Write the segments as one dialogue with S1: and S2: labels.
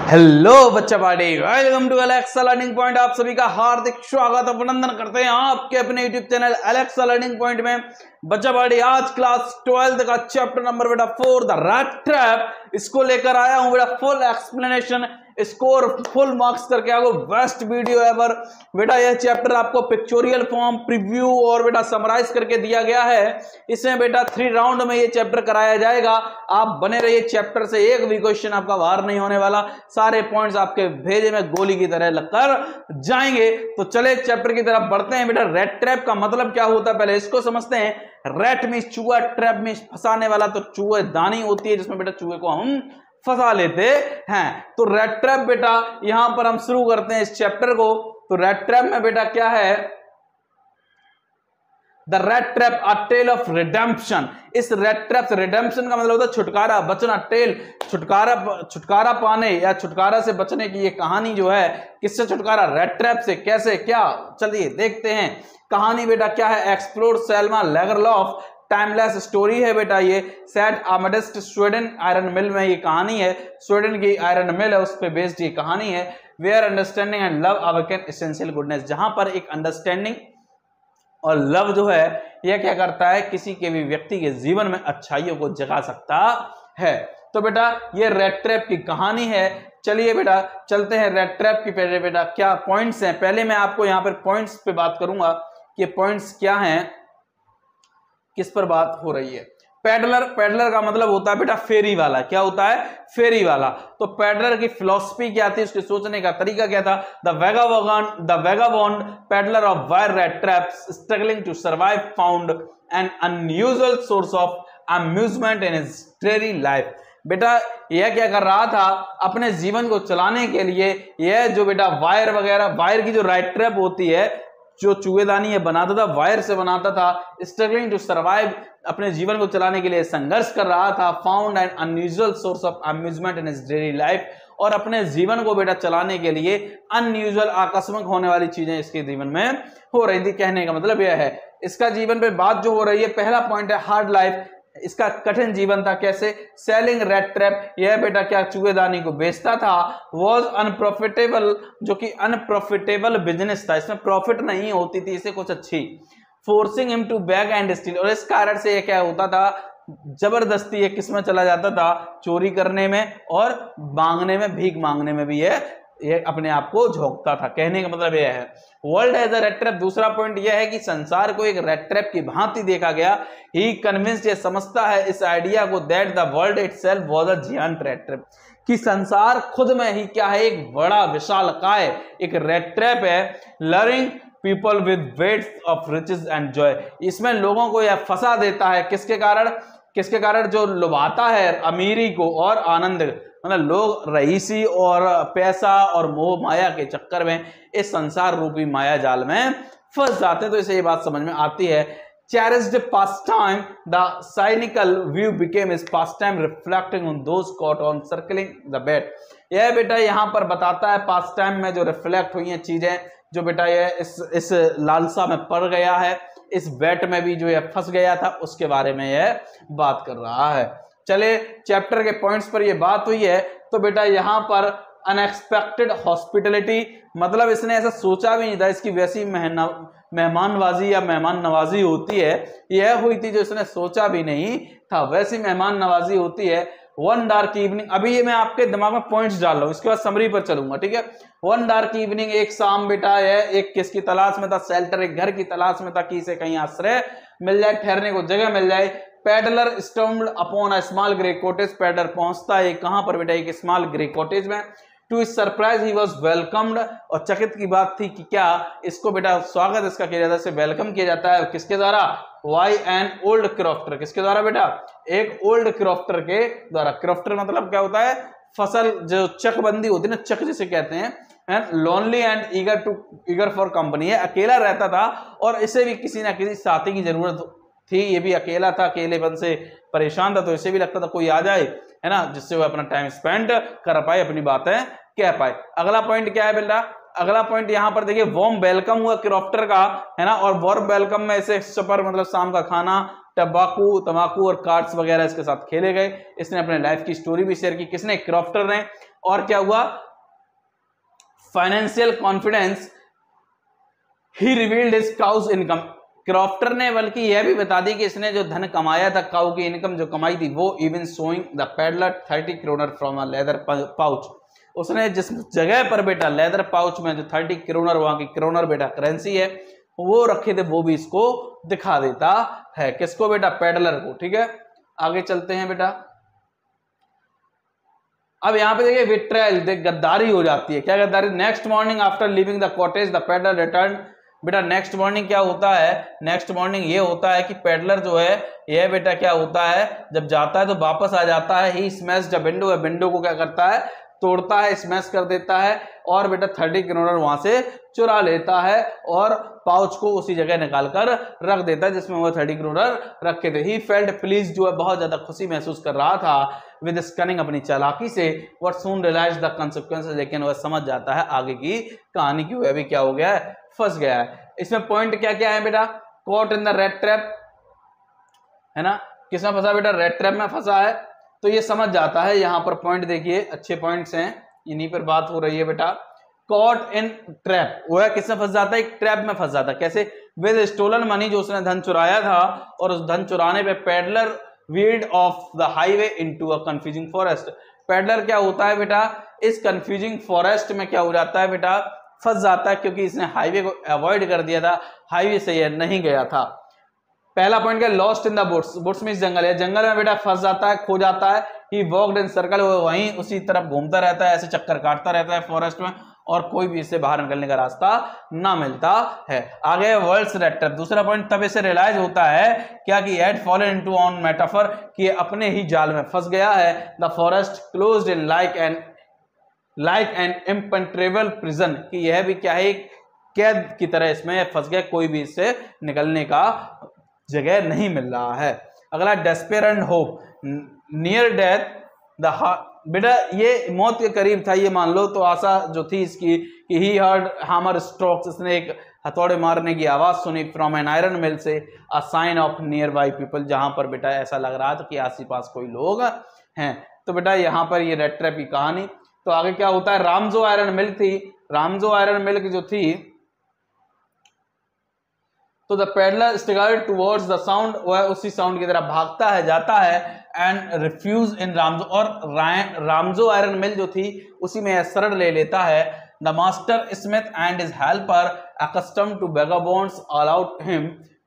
S1: Hello बच्चा party, welcome to Alexa learning point. आप सभी का हार्दिक स्वागत अभिनंदन करते हैं आपके अपने YouTube channel Alexa learning point में। बच्चा पार्टी आज क्लास 12 का चैप्टर नंबर बेटा 4 द रैट ट्रैप, इसको लेकर आया हूं बेटा full explanation, score full marks करके आपको बेस्ट वीडियो एवर। बेटा यह चैप्टर आपको पिक्चोरियल फॉर्म, प्रीव्यू और बेटा समराइज करके दिया गया है। इसमें बेटा 3 राउंड में ये चैप्टर कराया जाएगा। आप बने रहिए चैप्टर से, एक भी क्वेश्चन आपका बाहर नहीं होने वाला, सारे पॉइंट्स आपके भेजे में गोली की तरह लगकर जाएंगे। तो चले चैप्टर की तरफ बढ़ते हैं। बेटा रैट ट्रैप का मतलब क्या होता है पहले इसको समझते हैं। रैट मींस चूहा, ट्रैप मींस फंसाने वाला, तो चूहे दानी होती है जिसमें बेटा चूहे को हम फंसा लेते हैं। तो रैट ट्रैप बेटा यहां पर हम शुरू करते हैं इस चैप्टर को। तो रैट ट्रैप में बेटा क्या है, the rat trap a tale of redemption. इस रैट ट्रैप से रिडेम्पशन का मतलब होता है छुटकारा, बचना। टेल छुटकारा पाने या छुटकारा से बचने की ये कहानी जो है, किससे छुटकारा? रैट ट्रैप से। कैसे क्या, चलिए देखते हैं। कहानी बेटा क्या है, एक्सप्लोर सेल्मा लेगरलॉफ, टाइमलेस स्टोरी है बेटा ये। सेट अमेडेस्ट स्वीडन आयरन मिल में ये कहानी है, स्वीडन की आयरन मिल है उस पर बेस्ड ये कहानी है। Where understanding and love awaken essential goodness, जहां पर एक अंडरस्टैंडिंग और लव जो है यह क्या करता है, किसी के भी व्यक्ति के जीवन में अच्छाइयों को जगा सकता है। तो बेटा ये रैट ट्रैप की कहानी है। चलिए बेटा चलते हैं रैट ट्रैप की। पहले बेटा क्या पॉइंट्स हैं, पहले मैं आपको यहां पर पॉइंट्स पे बात करूंगा कि पॉइंट्स क्या हैं, किस पर बात हो रही है। पैडलर का मतलब होता है बेटा फेरी वाला। क्या होता है? फेरी वाला। तो पैडलर की फिलॉसफी क्या थी, उसके सोचने का तरीका क्या था? The vagabond peddler of wire rat traps struggling to survive found an unusual source of amusement in his daily life. बेटा यह क्या कर रहा था, अपने जीवन को चलाने के लिए यह जो बेटा वायर वगैरह, वायर की जो रैट ट्रैप होती है, जो चूहेदानी ये बनाता था, वायर से बनाता था। स्ट्रगलिंग टू सर्वाइव, अपने जीवन को चलाने के लिए संघर्ष कर रहा था। Found an unusual source of amusement in his daily life, और अपने जीवन को बेटा चलाने के लिए अनयूजुअल, आकस्मिक होने वाली चीजें इसके जीवन में हो रही थी। कहने का मतलब यह है, इसका जीवन पे बात जो हो रही है, पहला पॉइंट है हार्ड लाइफ, इसका कठिन जीवन था। कैसे? सेलिंग रैट ट्रैप, यह बेटा क्या चूहेदानी को बेचता था। वॉज अनप्रॉफिटेबल, जो कि अनप्रॉफिटेबल बिजनेस था, इसमें प्रॉफिट नहीं होती थी इसे कुछ अच्छी। Forcing him to beg and steal, और इस कारण से यह क्या होता था, जबरदस्ती ये किस में चला जाता था, चोरी करने में और मांगने में, भीख मांगने में भी ये अपने आप को झोंकता था। कहने का मतलब यह है world as a rat trap. दूसरा पॉइंट यह है कि संसार को एक रैट ट्रैप की भांति देखा गया। ही कन्विंस्ड, ये समझता है इस आइडिया को, that the world itself was a giant rat trap, कि संसार खुद में ही क्या है, एक बड़ा विशालकाय एक रैट ट्रैप है। Luring people with weights of riches and joy, इसमें लोगों को यह फंसा देता है। किसके कारण? जो लुभाता है अमीरी को और आनंद, मतलब लोग रईसी और पैसा और मोह माया के चक्कर में इस संसार रूपी माया जाल में फंस जाते हैं। तो इसे ये बात समझ में आती है। Cherished pastime, the cynical view became his pastime, reflecting on those caught on circling the bed. यह बेटा यहाँ पर बताता है पास्ट टाइम में जो रिफ्लेक्ट हुई हैं चीजें, जो बेटा ये इस लालसा में पड़ गया है, इस बेट में भी जो ये फंस गया था, उसके बारे में यह बात कर रहा है। चले चैप्टर के पॉइंट्स पर ये बात हुई है। तो बेटा यहाँ पर अनएक्सपेक्टेड हॉस्पिटलिटी, मतलब इसने ऐसा सोचा भी नहीं था, इसकी वैसी मेहमानबाजी या मेहमान नवाजी होती है, यह हुई थी जो इसने सोचा भी नहीं था, वैसी मेहमान नवाजी होती है। वन डार्क इवनिंग, अभी ये मैं आपके दिमाग में पॉइंट्स डाल रहा हूं, इसके बाद समरी पर चलूंगा, ठीक है। वन डार्क इवनिंग, एक शाम बेटा है, एक किसकी तलाश में था, शेल्टर, एक घर की तलाश में था कि इसे कहीं आश्रय मिल जाए, ठहरने को जगह मिल जाए। Peddler stumbled upon a small grey cottage, peddler पहुंचता है कहां पर बेटा, एक स्मॉल ग्रे कॉटेज में। To his surprise he was welcomed, और चकित की बात थी कि क्या इसको बेटा स्वागत इसका किया जाता है, इसे वेलकम किया जाता है। किसके द्वारा? वाई एन ओल्ड क्रॉफ्टर, किसके द्वारा बेटा? एक ओल्ड क्रॉफ्टर के द्वारा। क्रॉफ्टर मतलब क्या होता है, फसल जो चकबंदी होती है ना, चक जिसे कहते हैं। Lonely and eager for company, है अकेला रहता था और इसे भी किसी ना किसी साथी की जरूरत थी। ये भी अकेला था, अकेलेपन से परेशान था, तो इसे भी लगता था कोई आ जाए, है ना, जिससे वो अपना टाइम स्पेंड कर पाए, अपनी बातें कह पाए। अगला पॉइंट क्या है बेटा? अगला पॉइंट यहाँ पर देखिए, वार्म वेलकम हुआ क्रॉफ्टर का, है ना, और वार्म वेलकम में ऐसे सफर मतलब शाम का खाना, तंबाकू और कार्ड्स वगैरह इसके साथ खेले गए। इसने अपने लाइफ की स्टोरी भी शेयर की, किसने? क्रॉफ्टर ने। और क्या हुआ, financial confidence, he revealed his cause income, crofter ने बल्कि यह भी बता दी कि इसने जो धन कमाया था, काउ की इनकम जो कमाई थी, वो even showing the peddler 30 kronor from a leather pouch, उसने जिस जगह पर बेटा लेदर पाउच में जो 30 क्रोनर, वहां की क्रोनर बेटा करेंसी है, वो रखे थे, वो भी इसको दिखा देता है। किसको बेटा, पेडलर को। ठीक है, आगे चलते हैं बेटा। अब यहां पे देखिए विट्रेल, देख गद्दारी हो जाती है। क्या गद्दारी, next morning after living the cottage the peddler return, बेटा नेक्स्ट मॉर्निंग क्या होता है, नेक्स्ट मॉर्निंग ये होता है कि पेडलर जो है यह बेटा क्या होता है, जब जाता है तो वापस आ जाता है, ही स्मैश द विंडो, विंडो को क्या करता है, तोड़ता है, स्मैश कर देता है, और बेटा 30 क्रोनर वहां से चुरा लेता है और पाउच को उसी जगह निकालकर रख देता है जिसमें वो 30 क्रोनर रखे थे। ही फेल्ट प्लीज, जो है बहुत ज्यादा खुशी महसूस कर रहा था विद स्कनिंग, अपनी चालाकी से, but soon realize the consequences, लेकिन वह समझ जाता है आगे की कहानी की, वह भी क्या हो गया है, फंस गया है। इसमें पॉइंट क्या क्या है बेटा, caught in the red trap, है ना, किसमें फंसा बेटा, रेड ट्रैप में फंसा है, तो ये समझ जाता है। यहां पर पॉइंट देखिए, अच्छे पॉइंट्स हैं, इन्हीं पर बात हो रही है बेटा। कॉट इन ट्रैप, वो है किसमें फंस जाता है, एक ट्रैप में फंस जाता है। कैसे, विद स्टोलन मनी, जो उसने धन चुराया था, और उस धन चुराने पे peddler wield of the highway into a confusing forest, peddler क्या होता है बेटा, इस कंफ्यूजिंग फॉरेस्ट में क्या हो जाता है बेटा, फंस जाता है, क्योंकि इसने हाईवे को अवॉइड कर दिया था, हाईवे से यह नहीं गया था। पहला पॉइंट क्या, lost in the boots, boots में इस जंगल है, जंगल में बेटा फंस जाता है, खो जाता है। ही वॉक्ड इन सर्कल, वो वहीं उसी तरफ घूमता रहता है, ऐसे चक्कर काटता रहता है फॉरेस्ट में, और कोई भी इससे बाहर निकलने का रास्ता ना मिलता है। आगे वर्ल्ड्स रेड ट्रैप, दूसरा पॉइंट, तब इसे रियलाइज होता है क्या कि had fallen into on metaphor, कि अपने ही जाल में फंस गया है। The forest closed in like an impenetrable prison, कि यह भी क्या है, कैद की तरह इसमें फंस गया, कोई भी इससे निकलने का जगह नहीं मिल रहा है। अगला despair and hope, near death the, बेटा ये मौत के करीब था, ये मान लो, तो आशा जो थी इसकी कि ही हर्ड हैमर स्ट्रोक्स, इसने एक हथौड़े मारने की आवाज सुनी, फ्रॉम एन आयरन मिल से, a sign of nearby people, जहां पर बेटा ऐसा लग रहा था कि आस पास कोई लोग हैं। तो बेटा यहां पर ये रेड ट्रैप की कहानी। तो आगे क्या होता है, रामजो आयरन मिल थी, रामजो आयरन मिल जो थी, तो the peddler staggered towards the sound, वह उसी साउंड की तरफ भागता है, जाता है, एंड रिफ्यूज इन रामजो, और रामजो आयरन मिल जो थी उसी में शरण ले लेता है। The master smith and his helper accustomed to vagabonds allowed him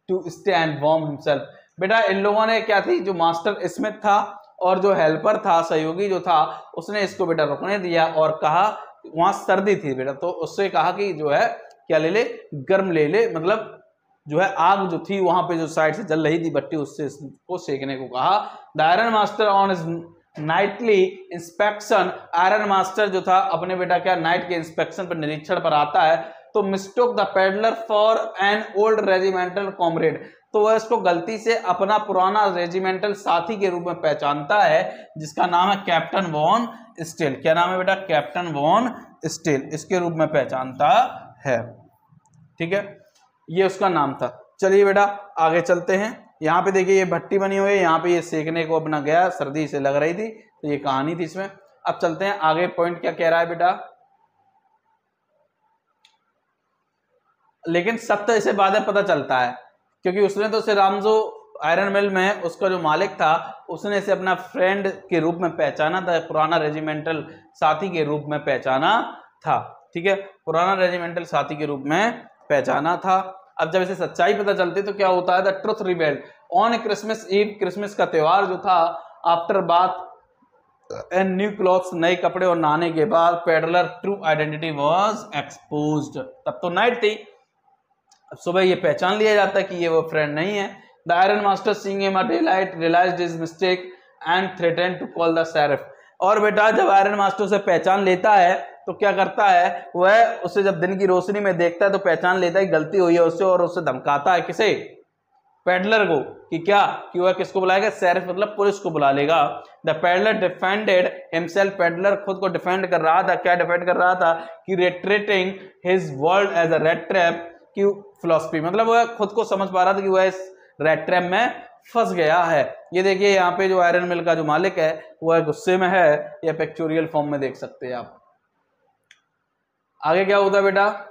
S1: to stay and warm himself, बेटा इन लोगों ने क्या थी, जो मास्टर स्मिथ था और जो हेल्पर था, सहयोगी जो था, उसने इसको बेटा रुकने दिया और कहा, वहां सर्दी थी बेटा, तो उससे कहा कि जो है क्या ले ले, गर्म ले ले, मतलब जो है आग जो थी वहां पे जो साइड से जल रही थी भट्टी, उससे इसको सेकने को कहा। The iron master on his Knightley inspection, iron master जो था अपने बेटा क्या नाइट के इंस्पेक्शन पर, निरीक्षण पर आता है, तो mistook the peddler for an old regimental comrade, तो वह इसको गलती से अपना पुराना रेजिमेंटल साथी के रूप में पहचानता है, जिसका नाम है कैप्टन वॉन स्टेल। क्या नाम है बेटा, कैप्टन वॉन स्टेल, इसके रूप में पहचानता है। ठीक है, ये उसका नाम था। चलिए बेटा आगे चलते हैं। यहाँ पे देखिए ये भट्टी बनी हुई है, यहाँ पे ये सेकने को अपना गया, सर्दी से लग रही थी, तो ये कहानी थी इसमें। अब चलते हैं आगे, पॉइंट क्या कह रहा है बेटा, लेकिन सत्य इसे बाद में पता चलता है, क्योंकि उसने तो उसे रामजो आयरन मिल में उसका जो मालिक था उसने इसे अपना फ्रेंड के रूप में पहचाना था, पुराना रेजिमेंटल साथी के रूप में पहचाना था। ठीक है, पुराना रेजिमेंटल साथी के रूप में पहचाना था। अब जब इसे सच्चाई पता चलती तो क्या होता है, the truth revealed on Christmas Eve, Christmas का त्योहार जो था, after bath and new clothes, नए कपड़े और नहाने के बाद, peddler true identity was exposed, तब तो नाइट थी, अब सुबह ये पहचान लिया जाता है कि ये वो फ्रेंड नहीं है। The iron master seeing him a delight realized his mistake and threatened to call the sheriff, और बेटा जब आयरन मास्टर से पहचान लेता है तो क्या करता है, वह उसे जब दिन की रोशनी में देखता है तो पहचान लेता है गलती हुई है उससे, और उससे धमकाता है किसे, पेडलर को, कि क्या, कि वह किसको बुलाएगा, शेरिफ मतलब पुलिस को बुला लेगा। The peddler defended himself, peddler खुद को डिफेंड कर रहा था, क्या डिफेंड कर रहा था, कि retreating his world as a rat trap की फिलॉसफी, मतलब वह खुद को समझ पा रहा था कि वह इस रेड ट्रैप में फंस गया है। ये देखिए यहाँ पे जो आयरन मिल का जो मालिक है वो गुस्से में है, या पिक्चोरियल फॉर्म में देख सकते हैं आप। आगे क्या होता है बेटा,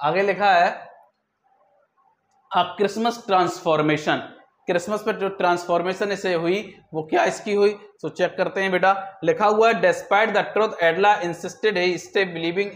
S1: आगे लिखा है क्रिसमस ट्रांसफॉर्मेशन। क्रिसमस पर जो ट्रांसफॉर्मेशन इसे हुई वो क्या इसकी हुई, तो चेक करते हैं बेटा। लिखा हुआ है despite the truth एडला insisted he stay believing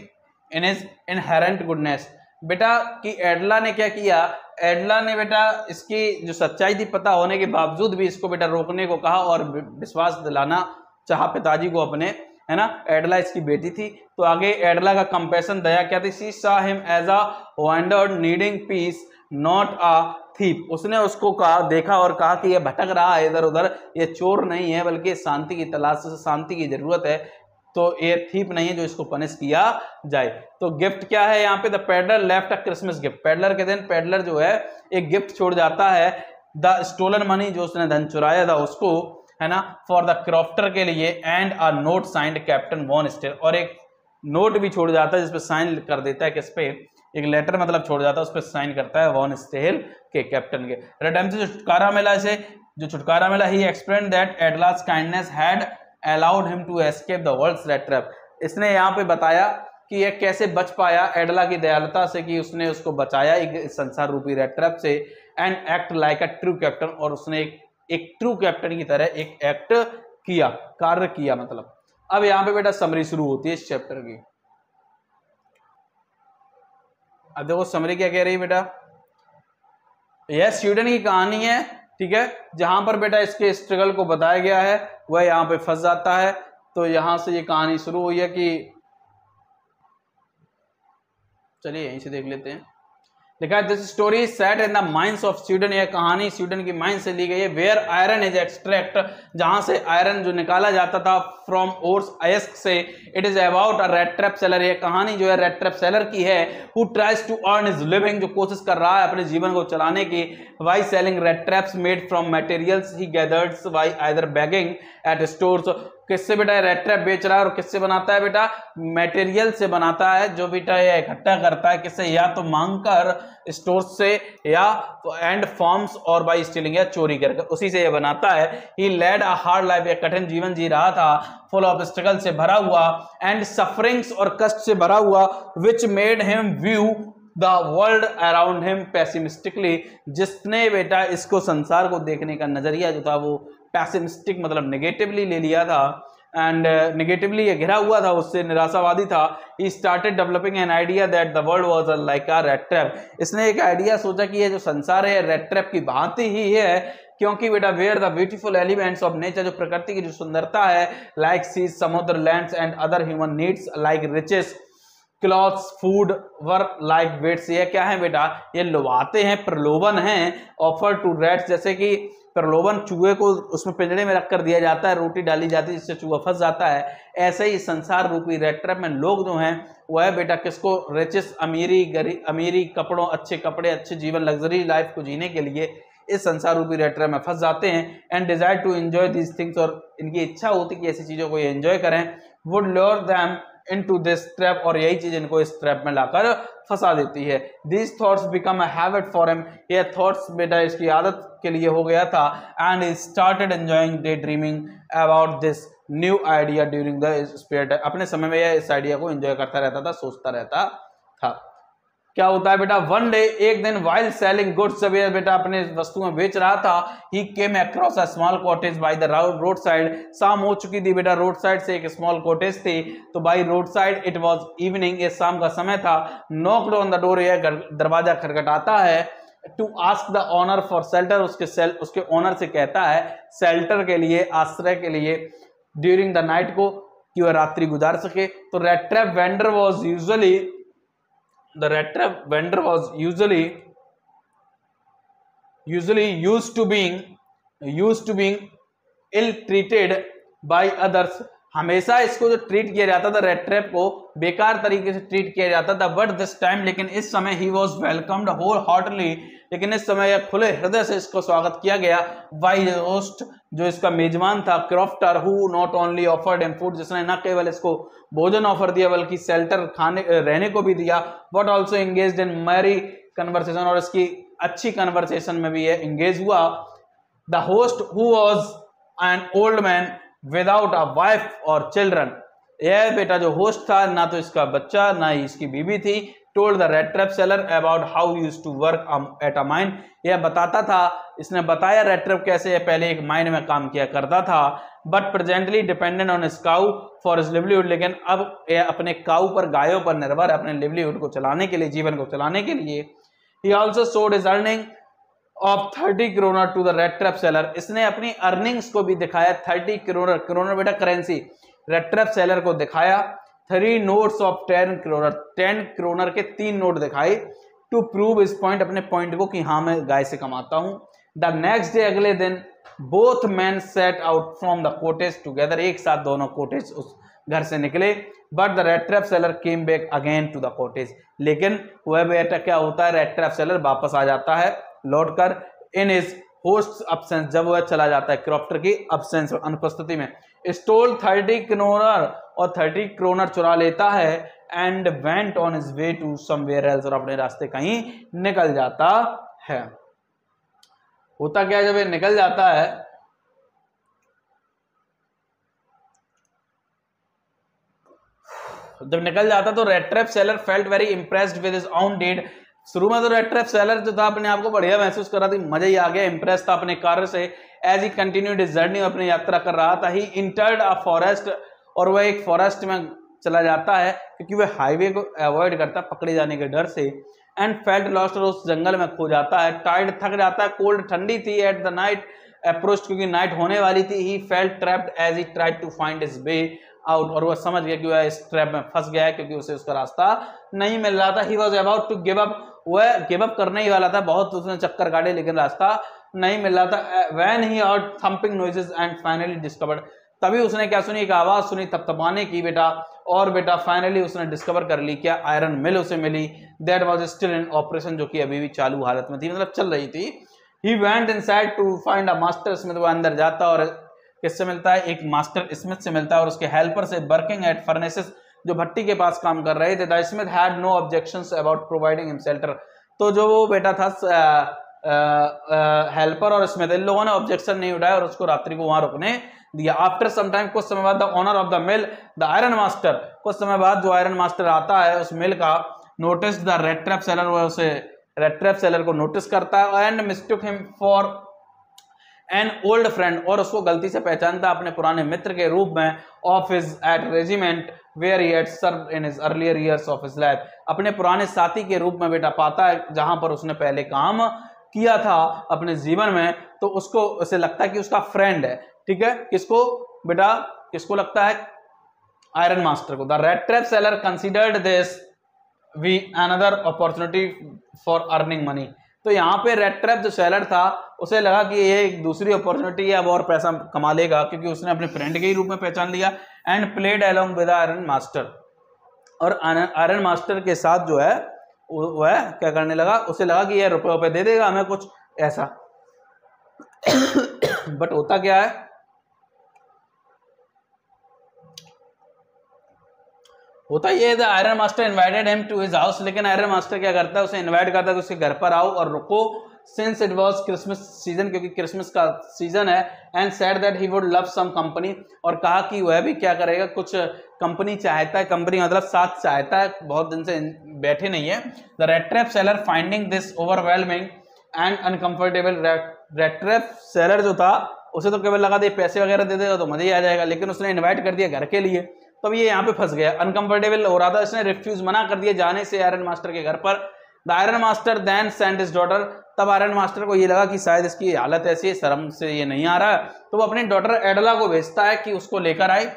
S1: in his inherent goodness. बेटा कि एडला ने क्या किया, एडला ने बेटा इसकी जो सच्चाई थी पता होने के बावजूद भी इसको बेटा रोकने को कहा और विश्वास दिलाना चाहा पिताजी को अपने, है ना। एडला इसकी बेटी थी, तो आगे एडला का कंपैशन दया क्या थी, she saw him as a wanderer needing peace not a thief. उसने उसको कहा, देखा और कहा कि ये भटक रहा है इधर उधर, ये चोर नहीं है बल्कि शांति की तलाश से, शांति की जरूरत है, तो ये थीप नहीं है जो इसको पनिश किया जाए। तो गिफ्ट क्या है यहाँ पे, the peddler left a Christmas gift. Peddler के दिन पेडलर जो है एक गिफ्ट छोड़ जाता है, द स्टोलन मनी जो उसने धन चुराया था उसको, है ना, फॉर द क्रॉफ्टर के लिए, and a note signed Captain von Stahle. और एक नोट भी छोड़ जाता है जिसपे साइन कर देता है, किस पे, एक लेटर मतलब छोड़ जाता है, उस पर साइन करता है वॉन स्टेल के कैप्टन के। रिडेम्पशन जो छुटकारा मिला इसे, जो छुटकारा मिला, he explained that Edla's kindness had allowed him to escape the world's rat trap. इसने यहाँ पे बताया कि यह कैसे बच पाया एडला की दयालुता से, कि उसने उसको बचाया एक संसार रूपी रेट ट्रैप से, and act like a true captain, और उसने एक ट्रू कैप्टन की तरह एक एक्ट किया, कार्य किया मतलब। अब यहाँ पे बेटा समरी शुरू होती है इस चैप्टर की। अब देखो समरी क्या कह रही है बेटा, यह स्वीडन की कहानी है, ठीक है, जहां पर बेटा इसके स्ट्रगल को बताया गया है, वह यहाँ पे फंस जाता है। तो यहां से ये कहानी शुरू हुई है कि, चलिए यहीं से देख लेते हैं। लिखा है this story set in the mines of Sweden. यह कहानी स्वीडन की माइंस से ली गई है। वेयर आयरन इज एक्सट्रैक्ट, जहां से आयरन जो निकाला जाता था फ्रॉम ओर्स अयस्क से। It is about a rat trap seller. यह कहानी जो है रेड ट्रैप सेलर की है, who tries to earn his living, जो कोशिश कर रहा है अपने जीवन को चलाने की, by selling rat traps made from materials he gathers by either begging at stores. किससे बेटा रेड ट्रैप बेच रहा है, और किससे बनाता है बेटा, मटेरियल से बनाता है, जो बेटा ये इकट्ठा करता है किससे, या तो मांग कर स्टोर से, या तो एंड फॉर्म्स, और बाई स्टीलिंग, या चोरी करके उसी से ये बनाता है। ही लेड अ हार्ड लाइफ, एक कठिन जीवन जी रहा था, फुल ऑफ स्ट्रगल से भरा हुआ, एंड सफरिंग्स, और कष्ट से भरा हुआ, which made him view the world around him pessimistically, जिसने बेटा इसको संसार को देखने का नजरिया जो था वो पैसिमिस्टिक मतलब नेगेटिवली ले लिया था, एंड नेगेटिवली ये घिरा हुआ था, उससे निराशावादी था। He started developing an idea that the world was like a rat trap. इसने एक आइडिया सोचा कि ये जो संसार है रेड ट्रैप की भांति ही है, क्योंकि बेटा where the beautiful elements of nature, जो प्रकृति की जो सुंदरता है, लाइक सी, समुद्र, lands and other human needs like riches, clothes, food were like baits. ये क्या है बेटा, ये लुभाते हैं, प्रलोभन है, ऑफर टू रैट्स, जैसे कि प्रलोभन चूहे को उसमें पिंजड़े में रखकर दिया जाता है, रोटी डाली जाती है जिससे चूहा फंस जाता है, ऐसे ही संसार रूपी रेड ट्रैप में लोग जो हैं वो है बेटा किसको, रिचेस, अमीरी, गरीब, अमीरी, कपड़ों, अच्छे कपड़े, अच्छे जीवन, लग्जरी लाइफ को जीने के लिए इस संसार रूपी रेड ट्रैप में फंस जाते हैं। And desire to enjoy these things, और इनकी इच्छा होती है कि ऐसी चीजों को ये एंजॉय करें, would lure them into this trap, और यही चीज इनको इस ट्रैप में लाकर फंसा देती है। These thoughts become a habit for him, ये थॉट्स बेटा इसकी आदत के लिए हो गया था। And he started enjoying daydreaming about this new idea during the spare time, अपने समय में यह इस आइडिया को एंजॉय करता रहता था, सोचता रहता था। क्या होता है बेटा, वन डे, एक दिन, वाइल सेलिंग गुड्स, जब ये बेटा अपने वस्तुएं बेच रहा था, he came across a small cottage by the road side. शाम हो चुकी थी बेटा, रोड साइड से एक स्मॉल कॉटेज थी, तो by road side, it was evening, ये शाम का समय था। नॉक्ड ऑन द डोर, ये दरवाजा खटखटाता है। To ask the owner for shelter, उसके ऑनर से कहता है शेल्टर के लिए, आश्रय के लिए, ड्यूरिंग द नाइट को, कि वह रात्रि गुजार सके। तो rat trap vendor was usually, the red trap vendor was usually used to being ill treated by others. हमेशा इसको जो ट्रीट किया जाता था, रेड ट्रैप को बेकार तरीके से ट्रीट किया जाता था, बट दिस टाइम, लेकिन इस समय he was welcomed wholeheartedly, लेकिन इस समय खुले हृदय से इसको स्वागत किया गया बाय होस्ट, जो इसका मेजबान था, crofter, who not only offered him food, जिसने न केवल इसको भोजन ऑफर दिया बल्कि शेल्टर, खाने रहने को भी दिया, but also engaged in merry conversation, और इसकी अच्छी कन्वर्सेशन में भी एंगेज हुआ। The host who was an old man without a wife और चिल्ड्रन, यह बेटा जो होस्ट था, ना तो इसका बच्चा ना ही इसकी बीवी थी, told the red trap seller about how used to work at a mine, यह बताता था, इसने बताया रेड ट्रैप कैसे पहले एक माइन में काम किया करता था, but presently dependent on his cow for his livelihood, लेकिन अब यह अपने काउ पर, गायों पर निर्भर है अपने लिवलीहुड को चलाने के लिए, जीवन को चलाने के लिए। He also showed his earning of 30 kronor to the red trap seller, इसने अपनी अर्निंग्स को भी दिखाया, 30 करोनर, करोनर बेटा करेंसी, रेड ट्रैप सेलर को दिखाया 3 नोट्स ऑफ 10 करोनर, 10 करोनर के 3 नोट दिखाए, टू प्रूव इस पॉइंट, अपने पॉइंट को कि हाँ मैं गाय से कमाता हूं। द नेक्स्ट डे, अगले दिन, both man set out from the cottage together, एक साथ दोनों कॉटेज उस घर से निकले, but the red trap seller came back again to the cottage, लेकिन वह बेटा क्या होता है, रेड ट्रैप सेलर वापस आ जाता है लौटकर, इन हिज होस्ट अब्सेंस, जब वह चला जाता है क्रॉफ्टर की अब्सेंस, अनुपस्थिति में, स्टोल 30 करोनर, और 30 करोनर चुरा लेता है, and went on his way to somewhere else, और अपने रास्ते कहीं निकल जाता है। होता क्या है, जब ये निकल जाता है तो rat trap seller felt very impressed with his own deed, शुरू में तो रेड ट्रैप सेलर जो था अपने आप को बढ़िया महसूस कर रहा था, मजा ही आ गया, इंप्रेस था अपने कार्य से। As he continued his journey, अपनी यात्रा कर रहा था, ही इंटर्ड अ फॉरेस्ट, और वह एक फॉरेस्ट में चला जाता है, क्योंकि वह हाईवे को अवॉइड करता है पकड़े जाने के डर से, एंड फेल्ट लॉस्ट, और उस जंगल में खो जाता है, टायर्ड, थक जाता है, कोल्ड, ठंडी थी, एट द नाइट अप्रोच, क्योंकि नाइट होने वाली थी, he felt trapped as he tried to find his way out, और वह समझ गया कि वह इस ट्रैप में फंस गया है, क्योंकि उसे उसका रास्ता नहीं मिल रहा था। He was about to give up, वह गिव अप करने ही वाला था, बहुत उसने चक्कर काटे लेकिन रास्ता नहीं मिल रहा था। When he heard thumping noises and finally discovered, तभी उसने क्या सुनी, एक आवाज सुनी थपथपाने की बेटा, और बेटा फाइनली उसने डिस्कवर कर ली क्या, आयरन मिल उसे मिली, that was still in operation, जो कि अभी भी चालू हालत में थी, मतलब चल रही थी। He went inside to find a master Smith, वो अंदर जाता और किससे मिलता है, एक मास्टर स्मिथ से मिलता है, और उसके हेल्पर से, वर्किंग एट फर्नेसेस, जो भट्टी के पास काम कर रहे थे। The Smith had no objections about providing him shelter, तो जो वो बेटा था हेल्पर और स्मिथ, इन लोगों ने ऑब्जेक्शन नहीं उठाया और उसको रात्रि को वहां रुकने दिया। आफ्टर सम टाइम, कुछ समय बाद, the owner of the mill, the iron master, कुछ समय बाद जो आयरन मास्टर आता है उस मिल का, notice the red trap seller, वो उसे रेड ट्रैप सेलर को नोटिस करता है, and mistook him for an old friend, और उसको गलती से पहचानता अपने पुराने मित्र के रूप में, of his at regiment where he had served in his earlier years of his life, अपने पुराने साथी के रूप में बेटा पाता है, जहां पर उसने पहले काम किया था अपने जीवन में, तो उसको उसे लगता है कि उसका फ्रेंड है, ठीक है, किसको बेटा, किसको लगता है, आयरन मास्टर को। The red trap seller considered this we another opportunity for earning money, तो यहाँ पे रेड ट्रैप जो सेलर था उसे लगा कि ये एक दूसरी अपॉर्चुनिटी है, अब और पैसा कमा लेगा, क्योंकि उसने अपने फ्रेंड के ही रूप में पहचान लिया, and played along with iron master, और आयरन मास्टर के साथ जो है वह क्या करने लगा, उसे लगा कि ये रुपए दे देगा हमें कुछ ऐसा। बट होता क्या है, होता ये, the iron master invited him to his house, लेकिन आयरन मास्टर क्या करता है, उसे इनवाइट करता है कि उसके घर पर आओ और रुको, since it was Christmas season, क्योंकि क्रिसमस का सीजन है, and said that he would love some company, और कहा कि वह भी क्या करेगा, कुछ कंपनी चाहता है, कंपनी मतलब साथ चाहता है, बहुत दिन से बैठे नहीं है। The red trap seller finding this overwhelming and uncomfortable, red trap seller जो था उसे तो केवल लगा दे पैसे वगैरह दे देगा तो मजा ही आ जाएगा, लेकिन उसने इन्वाइट कर दिया घर के लिए, तब ये यहाँ पे फंस गया, अनकंफर्टेबल हो रहा था, इसने रिफ्यूज मना कर दिया जाने से आयरन मास्टर के घर पर। The iron master then sent his daughter, तब आयरन मास्टर को ये लगा कि शायद इसकी हालत ऐसी है, शर्म से ये नहीं आ रहा है, तो वो अपनी डॉटर एडला को भेजता है कि उसको लेकर आए।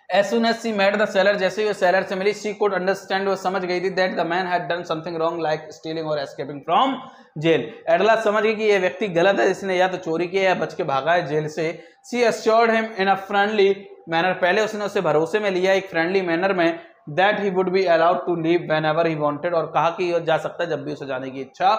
S1: As soon as she met the seller, जैसे ही वो सेलर से मिली, she could understand, वो समझ गई थी that the man had done something wrong like stealing or escaping from jail। एडला समझ गई कि ये व्यक्ति गलत है, इसने या तो चोरी किया या बच के भागा है जेल से। She assured him in a friendly manner, पहले उसने उसे भरोसे में लिया एक फ्रेंडली मैनर में, that he would be allowed to leave whenever he wanted, और कहा कि जा सकता है जब भी उसे जाने की इच्छा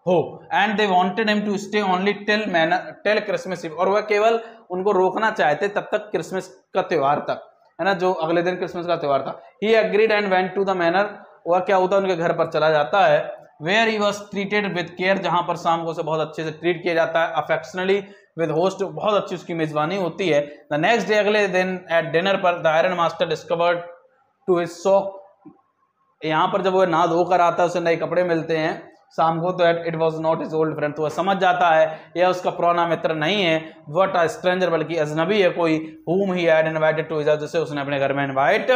S1: हो। And they wanted him to stay only till Christmas Eve, और वह केवल उनको रोकना चाहते तब तक क्रिसमस का त्योहार तक, है ना, जो अगले दिन क्रिसमस का त्योहार था। He agreed and went to the manor, वह क्या होता है उनके घर पर चला जाता है। Where he was treated with care, जहां पर शाम को उसे बहुत अच्छे से ट्रीट किया जाता है, अफेक्शनली विद होस्ट, बहुत अच्छी उसकी मेजबानी होती है। द नेक्स्ट डे, अगले दिन एट डिनर पर the iron master discovered to his shock, यहाँ पर जब वो नहा धोकर आता है उसे नए कपड़े मिलते हैं शाम को, तो it was not his old friend, तो वह समझ जाता है यह उसका पुराना मित्र नहीं है, वट अ स्ट्रेंजर, बल्कि अजनबी है कोई, whom he had invited to his house, जिसे उसने अपने घर में इनवाइट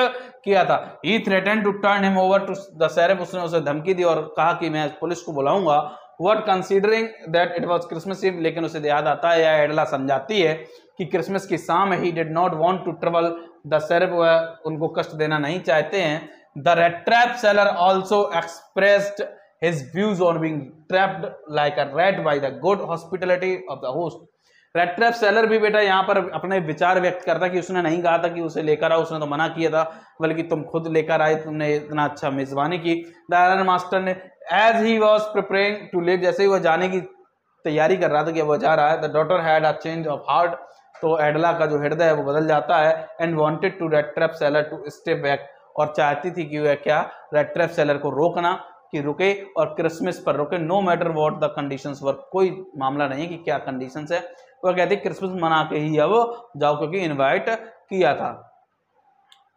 S1: किया था। he threatened to turn him over to the sheriff, उसने उसे धमकी दी और कहा कि मैं पुलिस को बुलाऊंगा। what considering that it was Christmas Eve, लेकिन उसे याद आता है या एडला समझाती है कि क्रिसमस की शाम है। he did not want to trouble the sheriff, वह उनको कष्ट देना नहीं चाहते हैं। the rat trap seller also expressed his views on being trapped like a rat by the good hospitality of the host। Red trap seller भी बेटा यहाँ पर अपने विचार व्यक्त करता कि उसने नहीं कहा था कि उसे लेकर आओ, उसने तो मना किया था, बल्कि तुम खुद लेकर आए, तुमने इतना अच्छा मेजबानी की। द आयरन मास्टर ने as he was preparing to leave, जैसे ही वह जाने की तैयारी कर रहा था कि वह जा रहा है, the daughter had a change of heart, तो एडला का जो हृदय है वो बदल जाता है। And wanted to red trap seller to stay back, और चाहती थी कि वह क्या, रेड ट्रैप सेलर को रोकना कि रुके और क्रिसमस पर रुके, no matter what the conditions were, कोई मामला नहीं कि क्या कंडीशंस है, वो कहती क्रिसमस मना के ही अब जाओ क्योंकि इनवाइट किया था।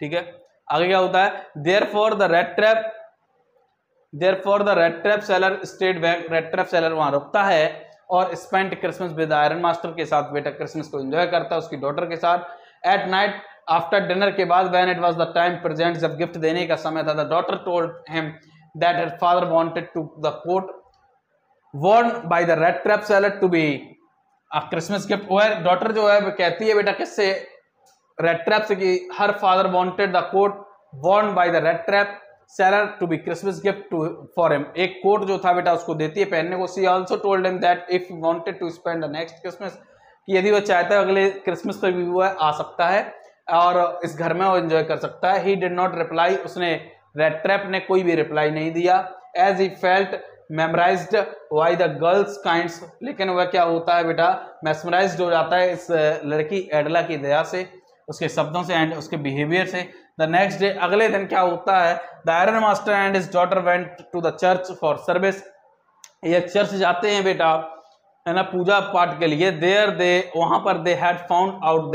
S1: ठीक है, आगे क्या होता है, therefore the red trap seller stayed back, red trap seller वहां रुकता है और spent Christmas with iron master के साथ, बेटा क्रिसमस को एंजॉय करता है उसकी डॉटर के साथ। एट नाइट आफ्टर डिनर के बाद, when it was the time present, जब गिफ्ट देने का समय था, the daughter told him that her father wanted to the coat worn by the red trap seller to be a Christmas gift। वो daughter जो है वो कहती है बेटा किससे, रेड ट्रैप से, कि her father wanted the coat worn by the red trap seller to be Christmas gift to for him, एक कोट जो था बेटा उसको देती है पहनने को। She also told him that if he wanted to spend the next Christmas, कि यदि वो चाहता है अगले क्रिसमस पर भी वो आ सकता है और इस घर में वो एंजॉय कर सकता है। He did not reply, उसने रेड ट्रैप ने कोई भी रिप्लाई नहीं दिया। As he felt memorised why the girls kinds, लेकिन वह क्या होता है बेटा, मेस्मराइज्ड हो जाता है इस लड़की एडला की दया से, उसके शब्दों से एंड उसके बिहेवियर से। द नेक्स्ट डे, अगले दिन क्या होता है, the iron master and his daughter went to the church for service, ये चर्च जाते हैं बेटा, है ना, पूजा पाठ के लिए। देयर दे, वहां पर they had found out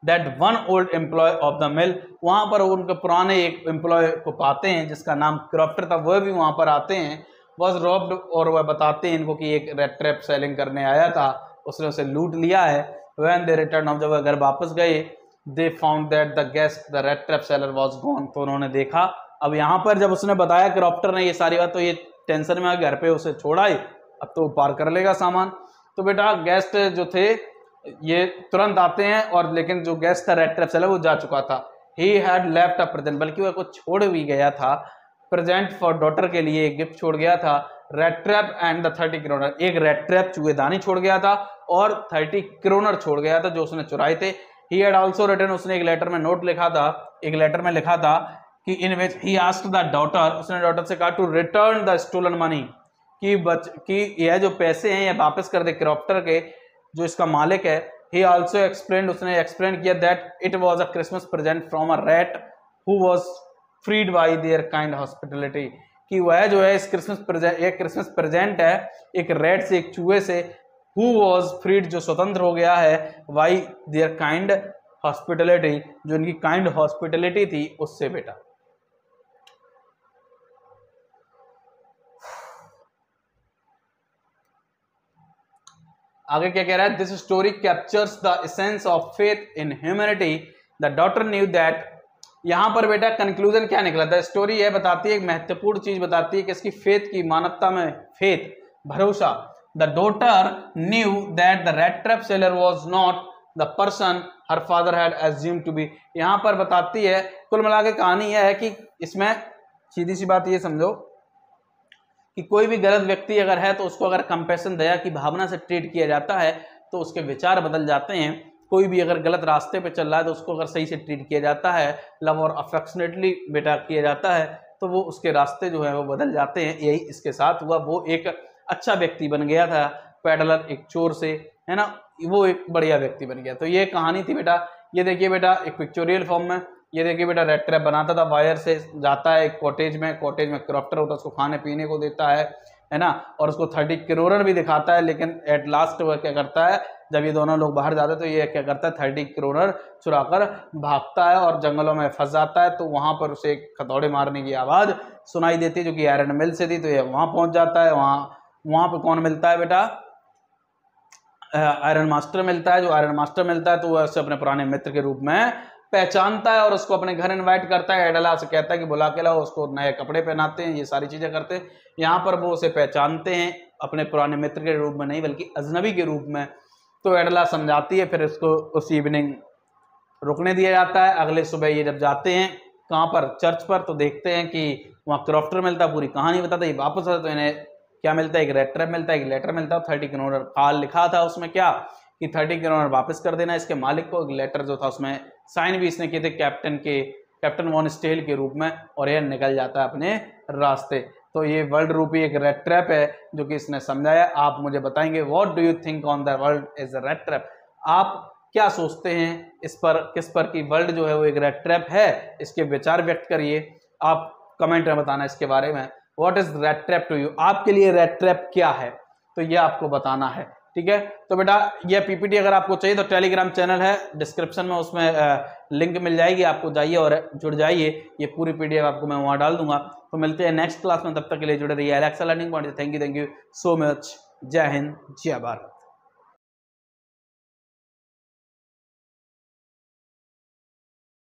S1: that one old employee of the mill, वहां पर उनके पुराने एक एम्प्लॉय को पाते हैं जिसका नाम क्रॉफ्टर था, वह भी वहां पर आते हैं, वॉज रॉब्ड, और वह बताते हैं इनको कि एक रेड ट्रैप सेलिंग करने आया था, उसने उसे लूट लिया है। व्हेन दे रिटर्न, जब वह घर वापस गए, they found that the guest the red trap seller was gone, तो उन्होंने देखा, अब यहाँ पर जब उसने बताया क्रॉफ्टर ने ये सारी बात, तो ये टेंशन में घर पे उसे छोड़ा ही, अब तो पार कर लेगा सामान। तो बेटा गेस्ट जो थे ये तुरंत आते हैं, और लेकिन जो गेस्ट था रेड ट्रैप सेलर वो जा चुका था। He had left a present, बल्कि वह कुछ छोड़ भी गया था, प्रेजेंट फॉर डॉटर के लिए एक गिफ्ट छोड़ गया था, red trap and the 30 kronor, एक रेड ट्रैप चूहेदानी छोड़ गया था और 30 क्रोनर छोड़ गया था जो उसने चुराए थे। ही हैड आल्सो रिटन, उसने एक लेटर में नोट लिखा था, एक लेटर में लिखा था कि in which he asked the daughter, उसने डॉटर से कहा to return the stolen money, कि यह जो पैसे हैं ये वापस कर दे क्रॉफ्टर के, जो इसका मालिक है। ही आल्सो एक्सप्लेन्ड, उसने एक्सप्लेन किया that it was a Christmas present from a rat who was freed by their kind hospitality, कि वह जो है इस क्रिसमस प्रेजेंट है एक रैट से, एक चूहे से, हु वाज फ्रीड, जो स्वतंत्र हो गया है, बाय देयर काइंड हॉस्पिटलिटी, जो इनकी काइंड हॉस्पिटलिटी थी उससे बेटा। आगे क्या कह रहा है, this story captures the essence of faith in humanity, the daughter knew that, यहां पर बेटा कंक्लूजन क्या निकला, द स्टोरी यह बताती है, एक महत्वपूर्ण चीज बताती है कि इसकी फेथ की, मानवता में फेथ, भरोसा। The daughter knew that the red trap seller was not the person her father had assumed to be, यहां पर बताती है, कुल मिला के कहानी यह है कि इसमें सीधी सी बात ये समझो कि कोई भी गलत व्यक्ति अगर है तो उसको अगर कंपैशन, दया की भावना से ट्रीट किया जाता है तो उसके विचार बदल जाते हैं, कोई भी अगर गलत रास्ते पे चल रहा है तो उसको अगर सही से ट्रीट किया जाता है, लव और अफेक्शनेटली बेटा किया जाता है, तो वो उसके रास्ते जो है वो बदल जाते हैं। यही इसके साथ हुआ, वो एक अच्छा व्यक्ति बन गया था, पेडलर एक चोर से, है ना, वो एक बढ़िया व्यक्ति बन गया। तो ये कहानी थी बेटा। ये देखिए बेटा एक पिक्चोरियल फॉर्म में, ये देखिए बेटा रेड ट्रैप बनाता था, वायर से जाता है एक कॉटेज में क्रॉफ्टर होता है, उसको खाने पीने को देता है ना, और उसको 30 करोड़ भी दिखाता है, लेकिन एट लास्ट वह क्या करता है, जब ये दोनों लोग बाहर जाते हैं तो ये क्या करता है, 30 करोड़ चुराकर भागता है और जंगलों में फंस जाता है। तो वहां पर उसे एक खतौड़े मारने की आवाज सुनाई देती है जो कि आयरन मिल से थी। तो ये वहां पहुंच जाता है। वहां पर कौन मिलता है बेटा, आयरन मास्टर मिलता है। जो आयरन मास्टर मिलता है तो वह उसे अपने पुराने मित्र के रूप में पहचानता है और उसको अपने घर इनवाइट करता है। एडला से कहता है कि बुला के लाओ, उसको नए कपड़े पहनाते हैं, ये सारी चीजें करते हैं। यहाँ पर वो उसे पहचानते हैं अपने पुराने मित्र के रूप में नहीं बल्कि अजनबी के रूप में। तो एडला समझाती है, फिर इसको उस इवनिंग रुकने दिया जाता है। अगले सुबह ये जब जाते हैं कहाँ पर, चर्च पर, तो देखते हैं कि वहाँ क्रॉफ्टर मिलता है, पूरी कहानी बताता है। ये वापस आता तो इन्हें क्या मिलता है, एक रेड ट्रैप मिलता है, एक लेटर मिलता है 30 करोड़। काल लिखा था उसमें क्या कि 30 करोड़ वापस कर देना इसके मालिक को। एक लेटर जो था उसमें साइन भी इसने किए थे कैप्टन वॉन स्टेल के रूप में, और यह निकल जाता है अपने रास्ते। तो ये वर्ल्ड रूपी एक रेड ट्रैप है जो कि इसने समझाया। आप मुझे बताएंगे what do you think on the world is a rat trap, आप क्या सोचते हैं इस पर, किस पर की वर्ल्ड जो है वो एक रेड ट्रैप है। इसके विचार व्यक्त करिए, आप कमेंट में बताना इसके बारे में। What is red trap to you, आपके लिए रेड ट्रैप क्या है, तो ये आपको बताना है। ठीक है, तो बेटा ये पीपीटी अगर आपको चाहिए तो टेलीग्राम चैनल है डिस्क्रिप्शन में, उसमें लिंक मिल जाएगी, आपको जाइए और जुड़ जाइए। ये पूरी पीडीएफ आपको मैं वहाँ डाल दूंगा। तो मिलते हैं नेक्स्ट क्लास में, तब तक के लिए जुड़े रहिए Alexa learning point. Thank you so much. जय हिंद, जय भारत।